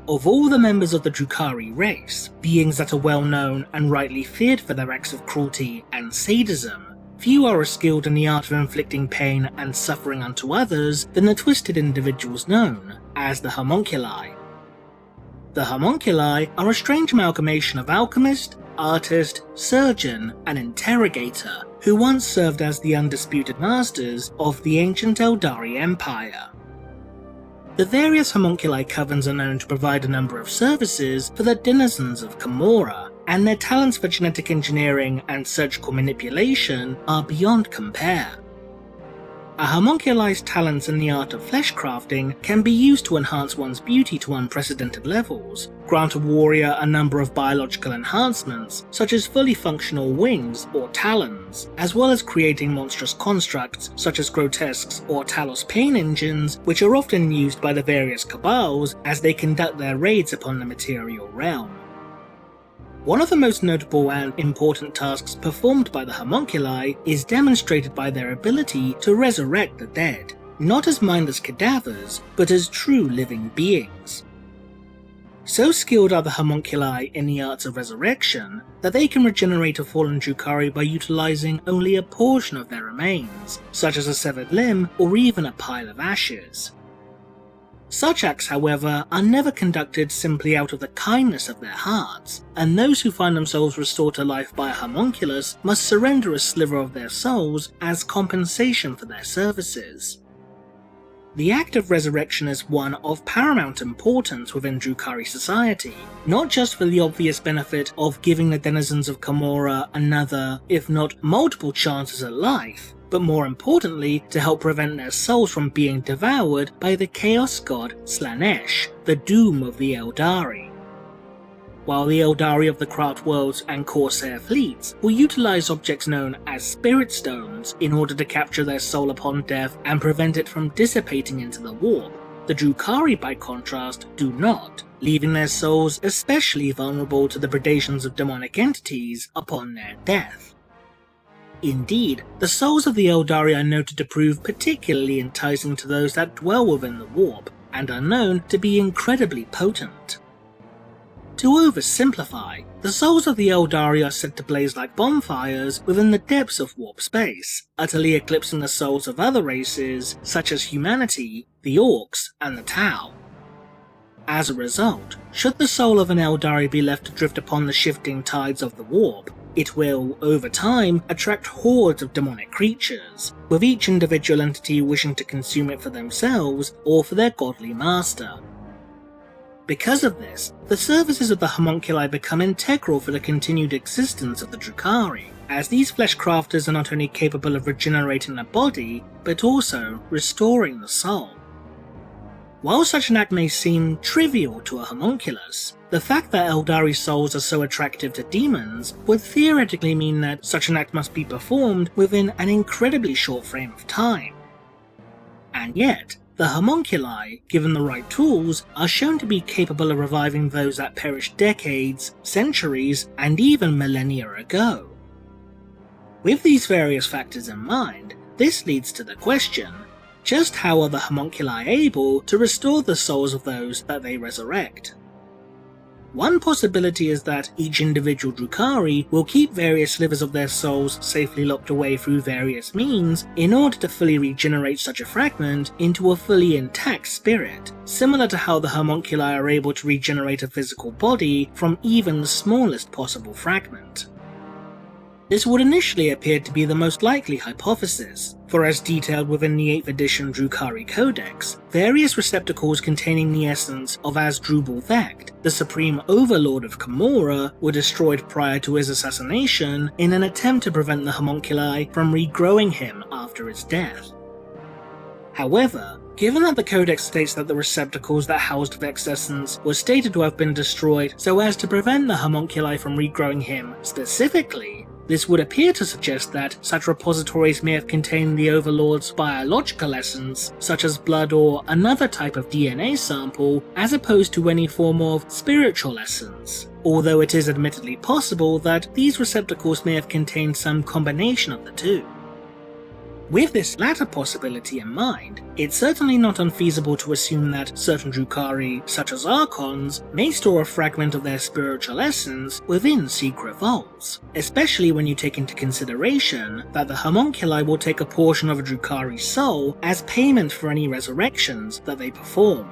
Of all the members of the Drukhari race, beings that are well known and rightly feared for their acts of cruelty and sadism, few are as skilled in the art of inflicting pain and suffering unto others than the twisted individuals known as the Haemonculi. The Haemonculi are a strange amalgamation of alchemist, artist, surgeon, and interrogator who once served as the undisputed masters of the ancient Eldari Empire. The various Haemonculi covens are known to provide a number of services for the denizens of Commoragh, and their talents for genetic engineering and surgical manipulation are beyond compare. A Haemonculi's talents in the art of flesh crafting can be used to enhance one's beauty to unprecedented levels, grant a warrior a number of biological enhancements such as fully functional wings or talons, as well as creating monstrous constructs such as grotesques or talos pain engines, which are often used by the various cabals as they conduct their raids upon the material realm. One of the most notable and important tasks performed by the Haemonculi is demonstrated by their ability to resurrect the dead, not as mindless cadavers, but as true living beings. So skilled are the Haemonculi in the arts of resurrection that they can regenerate a fallen Drukhari by utilizing only a portion of their remains, such as a severed limb or even a pile of ashes. Such acts, however, are never conducted simply out of the kindness of their hearts, and those who find themselves restored to life by a Homunculus must surrender a sliver of their souls as compensation for their services. The act of resurrection is one of paramount importance within Drukhari society, not just for the obvious benefit of giving the denizens of Commoragh another, if not multiple chances at life, but more importantly to help prevent their souls from being devoured by the chaos god Slaanesh, the doom of the Eldari. While the Eldari of the Craft Worlds and Corsair fleets will utilize objects known as spirit stones in order to capture their soul upon death and prevent it from dissipating into the warp, the Drukhari by contrast do not, leaving their souls especially vulnerable to the predations of demonic entities upon their death. Indeed, the souls of the Eldari are noted to prove particularly enticing to those that dwell within the warp, and are known to be incredibly potent. To oversimplify, the souls of the Eldari are said to blaze like bonfires within the depths of warp space, utterly eclipsing the souls of other races such as humanity, the Orcs, and the Tau. As a result, should the soul of an Eldari be left to drift upon the shifting tides of the warp, it will, over time, attract hordes of demonic creatures, with each individual entity wishing to consume it for themselves or for their godly master. Because of this, the services of the Haemonculi become integral for the continued existence of the Drukhari, as these flesh crafters are not only capable of regenerating the body, but also restoring the soul. While such an act may seem trivial to a Homunculus, the fact that Eldari souls are so attractive to demons would theoretically mean that such an act must be performed within an incredibly short frame of time. And yet, the Haemonculi, given the right tools, are shown to be capable of reviving those that perished decades, centuries, and even millennia ago. With these various factors in mind, this leads to the question: just how are the Haemonculi able to restore the souls of those that they resurrect? One possibility is that each individual Drukhari will keep various slivers of their souls safely locked away through various means in order to fully regenerate such a fragment into a fully intact spirit, similar to how the Haemonculi are able to regenerate a physical body from even the smallest possible fragment. This would initially appear to be the most likely hypothesis, for as detailed within the 8th edition Drukhari Codex, various receptacles containing the essence of Asdrubal Thekt, the supreme overlord of Commoragh, were destroyed prior to his assassination in an attempt to prevent the Haemonculi from regrowing him after his death. However, given that the Codex states that the receptacles that housed Vekt's essence were stated to have been destroyed so as to prevent the Haemonculi from regrowing him specifically, this would appear to suggest that such repositories may have contained the Overlord's biological essence, such as blood or another type of DNA sample, as opposed to any form of spiritual essence, although it is admittedly possible that these receptacles may have contained some combination of the two. With this latter possibility in mind, it's certainly not unfeasible to assume that certain Drukhari, such as Archons, may store a fragment of their spiritual essence within secret vaults, especially when you take into consideration that the Homunculi will take a portion of a Drukhari's soul as payment for any resurrections that they perform.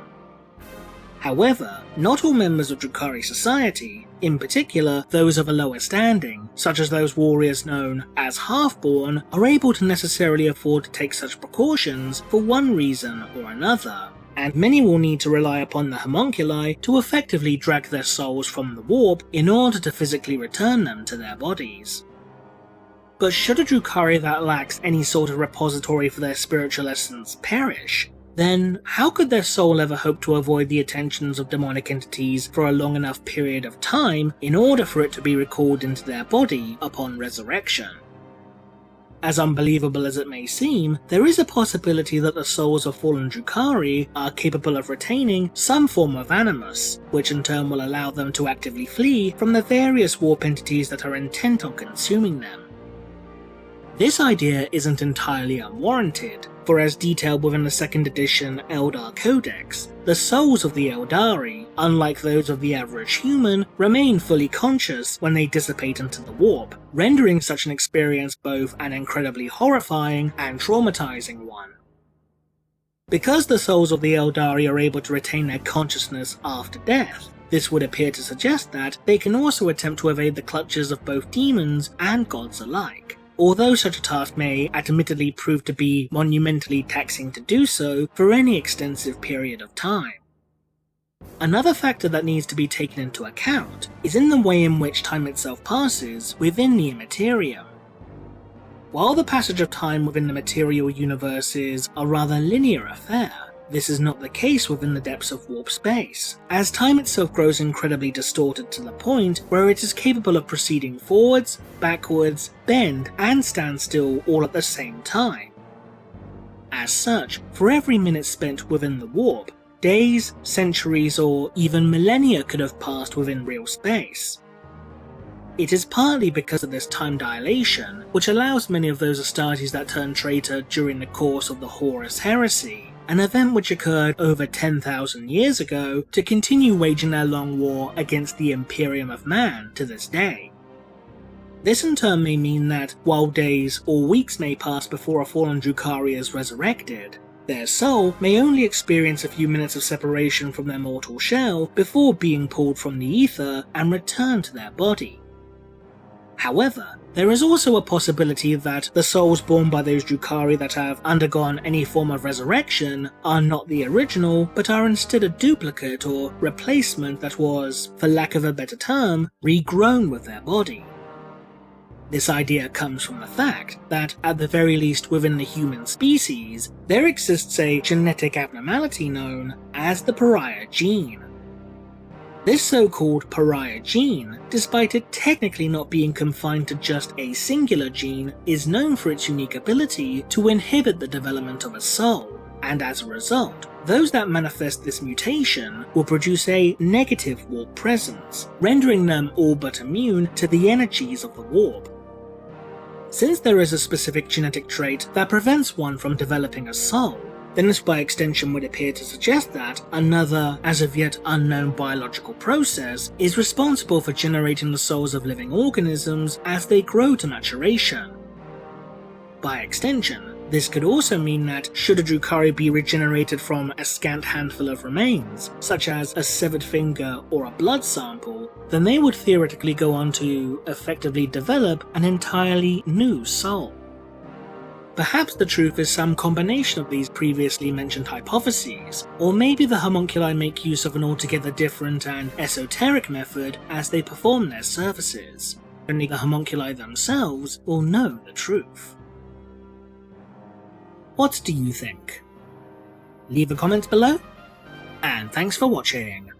However, not all members of Drukhari society, in particular those of a lower standing, such as those warriors known as Half-Born, are able to necessarily afford to take such precautions for one reason or another, and many will need to rely upon the Haemonculi to effectively drag their souls from the warp in order to physically return them to their bodies. But should a Drukhari that lacks any sort of repository for their spiritual essence perish, then how could their soul ever hope to avoid the attentions of demonic entities for a long enough period of time in order for it to be recalled into their body upon resurrection? As unbelievable as it may seem, there is a possibility that the souls of fallen Drukhari are capable of retaining some form of animus, which in turn will allow them to actively flee from the various warp entities that are intent on consuming them. This idea isn't entirely unwarranted, for as detailed within the 2nd edition Eldar Codex, the souls of the Eldari, unlike those of the average human, remain fully conscious when they dissipate into the warp, rendering such an experience both an incredibly horrifying and traumatizing one. Because the souls of the Eldari are able to retain their consciousness after death, this would appear to suggest that they can also attempt to evade the clutches of both demons and gods alike, although such a task may admittedly prove to be monumentally taxing to do so for any extensive period of time. Another factor that needs to be taken into account is in the way in which time itself passes within the immaterium. While the passage of time within the material universe is a rather linear affair, this is not the case within the depths of warp space, as time itself grows incredibly distorted to the point where it is capable of proceeding forwards, backwards, bend, and stand still all at the same time. As such, for every minute spent within the warp, days, centuries, or even millennia could have passed within real space. It is partly because of this time dilation which allows many of those Astartes that turned traitor during the course of the Horus Heresy, an event which occurred over 10,000 years ago, to continue waging their long war against the Imperium of Man to this day. This in turn may mean that, while days or weeks may pass before a fallen Drukhari is resurrected, their soul may only experience a few minutes of separation from their mortal shell before being pulled from the ether and returned to their body. However, there is also a possibility that the souls born by those Drukhari that have undergone any form of resurrection are not the original, but are instead a duplicate or replacement that was, for lack of a better term, regrown with their body. This idea comes from the fact that, at the very least within the human species, there exists a genetic abnormality known as the Pariah Gene. This so-called Pariah Gene, despite it technically not being confined to just a singular gene, is known for its unique ability to inhibit the development of a soul, and as a result, those that manifest this mutation will produce a negative warp presence, rendering them all but immune to the energies of the warp. Since there is a specific genetic trait that prevents one from developing a soul, then this by extension would appear to suggest that another, as of yet unknown biological process is responsible for generating the souls of living organisms as they grow to maturation. By extension, this could also mean that should a Drukhari be regenerated from a scant handful of remains, such as a severed finger or a blood sample, then they would theoretically go on to effectively develop an entirely new soul. Perhaps the truth is some combination of these previously mentioned hypotheses, or maybe the homunculi make use of an altogether different and esoteric method as they perform their services. Only the homunculi themselves will know the truth. What do you think? Leave a comment below, and thanks for watching.